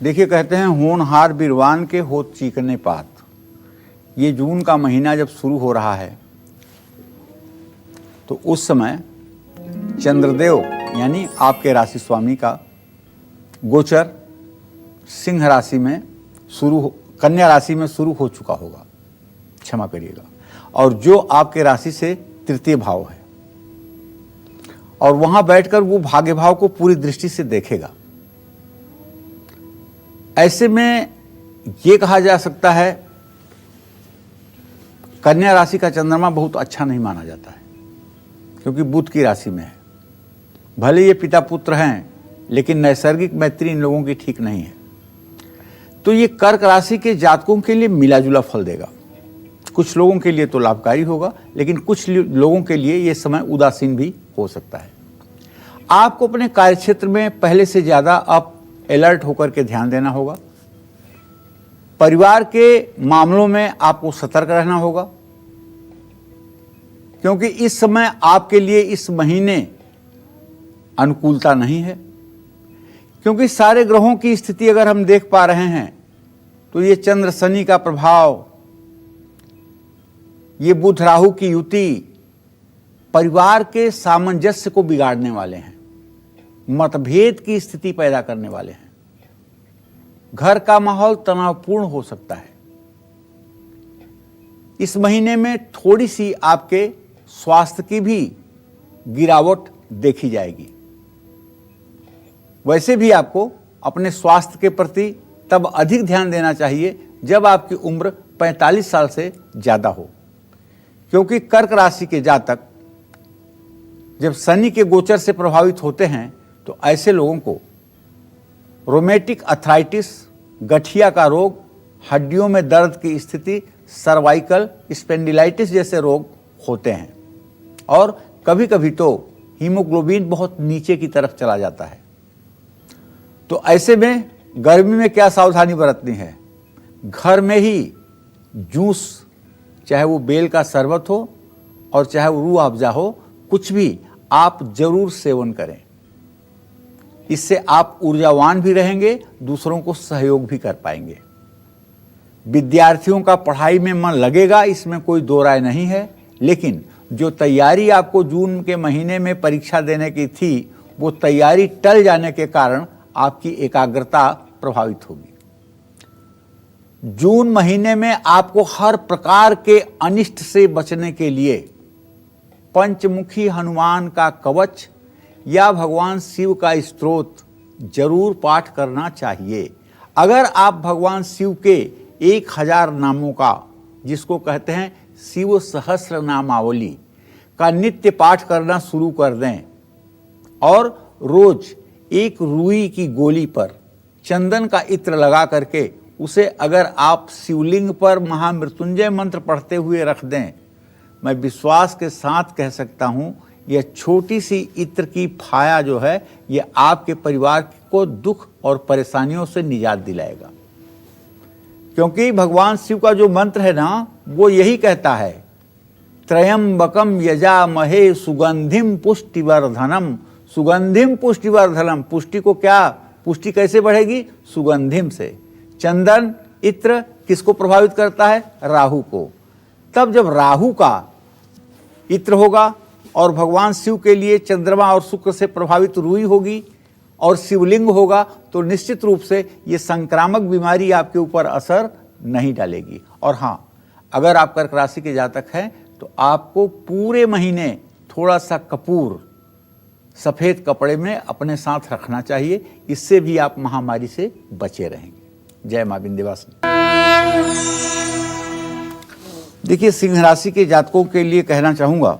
देखिए, कहते हैं होनहार बिरवान के होत चीकने पात। ये जून का महीना जब शुरू हो रहा है तो उस समय चंद्रदेव यानी आपके राशि स्वामी का गोचर सिंह राशि में कन्या राशि में शुरू हो चुका होगा, क्षमा करिएगा, और जो आपके राशि से तृतीय भाव है, और वहां बैठकर वो भाग्य भाव को पूरी दृष्टि से देखेगा। ऐसे में ये कहा जा सकता है कन्या राशि का चंद्रमा बहुत अच्छा नहीं माना जाता है, क्योंकि बुध की राशि में है। भले ये पिता पुत्र हैं, लेकिन नैसर्गिक मैत्री इन लोगों की ठीक नहीं है। तो ये कर्क राशि के जातकों के लिए मिला जुला फल देगा। कुछ लोगों के लिए तो लाभकारी होगा, लेकिन कुछ लोगों के लिए ये समय उदासीन भी हो सकता है। आपको अपने कार्यक्षेत्र में पहले से ज्यादा अब अलर्ट होकर के ध्यान देना होगा। परिवार के मामलों में आपको सतर्क रहना होगा, क्योंकि इस समय आपके लिए इस महीने अनुकूलता नहीं है। क्योंकि सारे ग्रहों की स्थिति अगर हम देख पा रहे हैं तो ये चंद्र शनि का प्रभाव, ये बुध राहु की युति परिवार के सामंजस्य को बिगाड़ने वाले हैं, मतभेद की स्थिति पैदा करने वाले हैं। घर का माहौल तनावपूर्ण हो सकता है। इस महीने में थोड़ी सी आपके स्वास्थ्य की भी गिरावट देखी जाएगी। वैसे भी आपको अपने स्वास्थ्य के प्रति तब अधिक ध्यान देना चाहिए जब आपकी उम्र 45 साल से ज्यादा हो, क्योंकि कर्क राशि के जातक जब शनि के गोचर से प्रभावित होते हैं तो ऐसे लोगों को रोमेटिक अर्थराइटिस, गठिया का रोग, हड्डियों में दर्द की स्थिति, सर्वाइकल स्पेंडिलाइटिस जैसे रोग होते हैं, और कभी कभी तो हीमोग्लोबिन बहुत नीचे की तरफ चला जाता है। तो ऐसे में गर्मी में क्या सावधानी बरतनी है? घर में ही जूस, चाहे वो बेल का शरबत हो और चाहे वो रूह अफ़ज़ा हो, कुछ भी आप जरूर सेवन करें। इससे आप ऊर्जावान भी रहेंगे, दूसरों को सहयोग भी कर पाएंगे। विद्यार्थियों का पढ़ाई में मन लगेगा, इसमें कोई दो राय नहीं है, लेकिन जो तैयारी आपको जून के महीने में परीक्षा देने की थी, वो तैयारी टल जाने के कारण आपकी एकाग्रता प्रभावित होगी। जून महीने में आपको हर प्रकार के अनिष्ट से बचने के लिए पंचमुखी हनुमान का कवच या भगवान शिव का स्तोत्र जरूर पाठ करना चाहिए। अगर आप भगवान शिव के 1000 नामों का, जिसको कहते हैं शिव सहस्र नामावली का नित्य पाठ करना शुरू कर दें, और रोज एक रुई की गोली पर चंदन का इत्र लगा करके उसे अगर आप शिवलिंग पर महामृत्युंजय मंत्र पढ़ते हुए रख दें, मैं विश्वास के साथ कह सकता हूं, यह छोटी सी इत्र की फाया जो है, यह आपके परिवार को दुख और परेशानियों से निजात दिलाएगा। क्योंकि भगवान शिव का जो मंत्र है ना, वो यही कहता है, त्रयंबकम यजामहे सुगंधिम पुष्टिवर्धनम। सुगंधिम पुष्टिवर्धनम, पुष्टि को क्या, पुष्टि कैसे बढ़ेगी? सुगंधिम से। चंदन इत्र किसको प्रभावित करता है? राहु को। तब जब राहु का इत्र होगा और भगवान शिव के लिए चंद्रमा और शुक्र से प्रभावित रुई होगी और शिवलिंग होगा, तो निश्चित रूप से ये संक्रामक बीमारी आपके ऊपर असर नहीं डालेगी। और हाँ, अगर आप कर्क राशि के जातक हैं तो आपको पूरे महीने थोड़ा सा कपूर सफेद कपड़े में अपने साथ रखना चाहिए। इससे भी आप महामारी से बचे रहेंगे। जय मां विंध्यवासिनी। देखिए, सिंह राशि के जातकों के लिए कहना चाहूंगा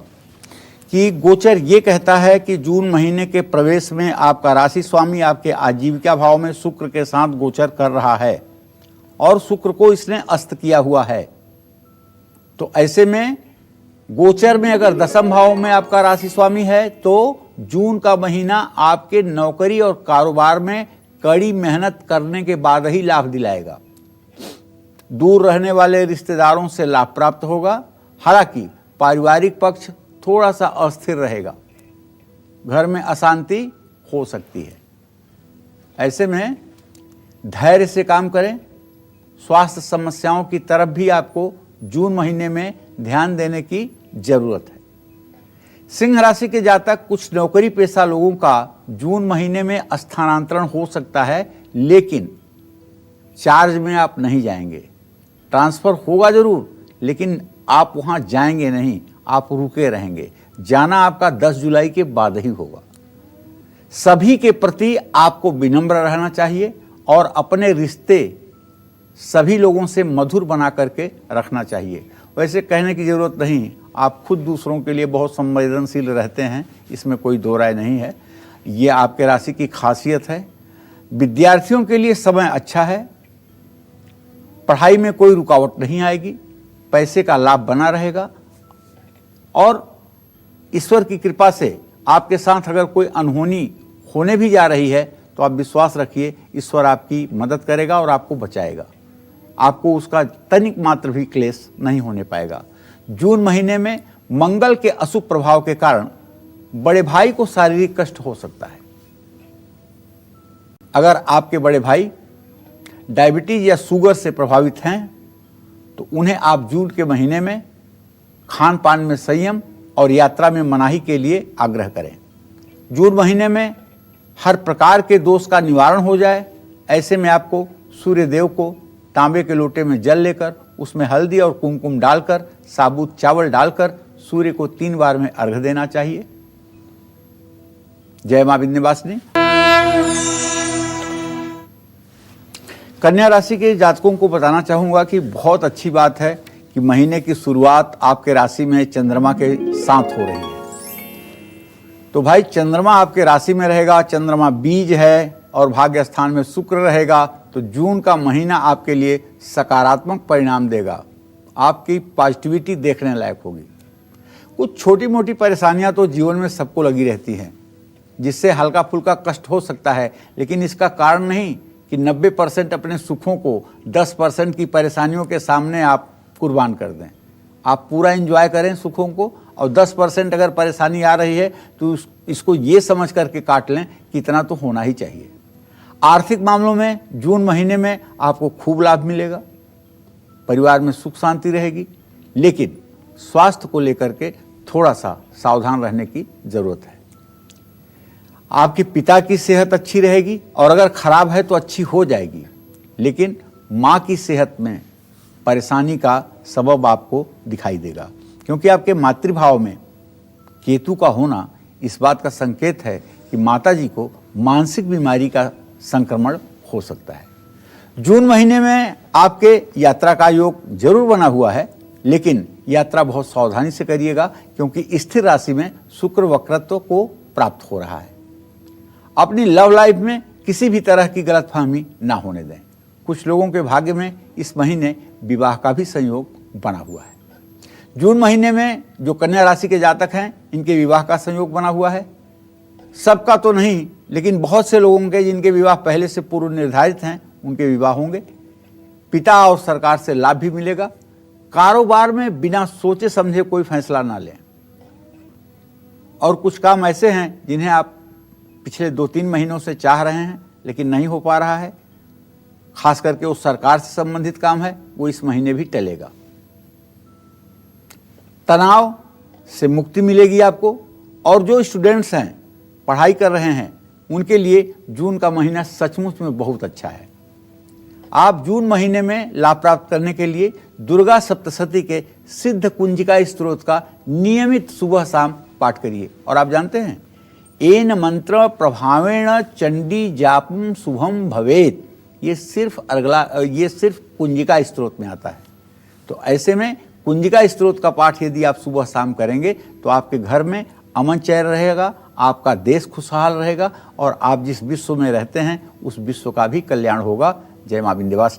कि गोचर ये कहता है कि जून महीने के प्रवेश में आपका राशि स्वामी आपके आजीविका भाव में शुक्र के साथ गोचर कर रहा है, और शुक्र को इसने अस्त किया हुआ है। तो ऐसे में गोचर में अगर दशम भाव में आपका राशि स्वामी है तो जून का महीना आपके नौकरी और कारोबार में कड़ी मेहनत करने के बाद ही लाभ दिलाएगा। दूर रहने वाले रिश्तेदारों से लाभ प्राप्त होगा। हालांकि पारिवारिक पक्ष थोड़ा सा अस्थिर रहेगा, घर में अशांति हो सकती है। ऐसे में धैर्य से काम करें। स्वास्थ्य समस्याओं की तरफ भी आपको जून महीने में ध्यान देने की जरूरत है। सिंह राशि के जातक, कुछ नौकरी पेशा लोगों का जून महीने में स्थानांतरण हो सकता है, लेकिन चार्ज में आप नहीं जाएंगे। ट्रांसफर होगा जरूर, लेकिन आप वहां जाएंगे नहीं, आप रुके रहेंगे। जाना आपका 10 जुलाई के बाद ही होगा। सभी के प्रति आपको विनम्र रहना चाहिए और अपने रिश्ते सभी लोगों से मधुर बना करके रखना चाहिए। वैसे कहने की जरूरत नहीं, आप खुद दूसरों के लिए बहुत संवेदनशील रहते हैं, इसमें कोई दो राय नहीं है। ये आपके राशि की खासियत है। विद्यार्थियों के लिए समय अच्छा है। पढ़ाई में कोई रुकावट नहीं आएगी, पैसे का लाभ बना रहेगा और ईश्वर की कृपा से आपके साथ अगर कोई अनहोनी होने भी जा रही है तो आप विश्वास रखिए, ईश्वर आपकी मदद करेगा और आपको बचाएगा। आपको उसका तनिक मात्र भी क्लेश नहीं होने पाएगा। जून महीने में मंगल के अशुभ प्रभाव के कारण बड़े भाई को शारीरिक कष्ट हो सकता है। अगर आपके बड़े भाई डायबिटीज या शुगर से प्रभावित हैं तो उन्हें आप जून के महीने में खान पान में संयम और यात्रा में मनाही के लिए आग्रह करें। जून महीने में हर प्रकार के दोष का निवारण हो जाए, ऐसे में आपको सूर्य देव को तांबे के लोटे में जल लेकर उसमें हल्दी और कुमकुम डालकर साबुत चावल डालकर सूर्य को 3 बार में अर्घ्य देना चाहिए। जय मां विंध्यवासिनी। कन्या राशि के जातकों को बताना चाहूंगा कि बहुत अच्छी बात है कि महीने की शुरुआत आपके राशि में चंद्रमा के साथ हो रही है। तो भाई चंद्रमा आपके राशि में रहेगा, चंद्रमा बीज है और भाग्य स्थान में शुक्र रहेगा, तो जून का महीना आपके लिए सकारात्मक परिणाम देगा। आपकी पॉजिटिविटी देखने लायक होगी। कुछ छोटी मोटी परेशानियां तो जीवन में सबको लगी रहती हैं, जिससे हल्का फुल्का कष्ट हो सकता है, लेकिन इसका कारण नहीं कि 90% अपने सुखों को 10% की परेशानियों के सामने आप कुर्बान कर दें। आप पूरा एंजॉय करें सुखों को, और 10% अगर परेशानी आ रही है तो इसको ये समझ करके काट लें कि इतना तो होना ही चाहिए। आर्थिक मामलों में जून महीने में आपको खूब लाभ मिलेगा, परिवार में सुख शांति रहेगी, लेकिन स्वास्थ्य को लेकर के थोड़ा सा सावधान रहने की जरूरत है। आपके पिता की सेहत अच्छी रहेगी और अगर खराब है तो अच्छी हो जाएगी, लेकिन माँ की सेहत में परेशानी का सबब आपको दिखाई देगा, क्योंकि आपके मातृभाव में केतु का होना इस बात का संकेत है कि माताजी को मानसिक बीमारी का संक्रमण हो सकता है। जून महीने में आपके यात्रा का योग जरूर बना हुआ है, लेकिन यात्रा बहुत सावधानी से करिएगा, क्योंकि स्थिर राशि में शुक्र वक्रत्व को प्राप्त हो रहा है। अपनी लव लाइफ में किसी भी तरह की गलतफहमी ना होने दें। कुछ लोगों के भाग्य में इस महीने विवाह का भी संयोग बना हुआ है। जून महीने में जो कन्या राशि के जातक हैं, इनके विवाह का संयोग बना हुआ है। सबका तो नहीं, लेकिन बहुत से लोगों के जिनके विवाह पहले से पूर्व निर्धारित हैं, उनके विवाह होंगे। पिता और सरकार से लाभ भी मिलेगा। कारोबार में बिना सोचे समझे कोई फैसला ना लें। और कुछ काम ऐसे हैं जिन्हें आप पिछले 2-3 महीनों से चाह रहे हैं, लेकिन नहीं हो पा रहा है। खास करके उस सरकार से संबंधित काम है, वो इस महीने भी टलेगा। तनाव से मुक्ति मिलेगी आपको। और जो स्टूडेंट्स हैं, पढ़ाई कर रहे हैं, उनके लिए जून का महीना सचमुच में बहुत अच्छा है। आप जून महीने में लाभ प्राप्त करने के लिए दुर्गा सप्तशती के सिद्ध कुंजिका स्तोत्र का नियमित सुबह शाम पाठ करिए। और आप जानते हैं, एन मंत्र प्रभावेण चंडी जापम शुभम भवेत, ये सिर्फ कुंजिका स्तोत्र में आता है। तो ऐसे में कुंजिका स्तोत्र का पाठ यदि आप सुबह शाम करेंगे तो आपके घर में अमन चैन रहेगा, आपका देश खुशहाल रहेगा और आप जिस विश्व में रहते हैं उस विश्व का भी कल्याण होगा। जय मां विंध्यवासिनी।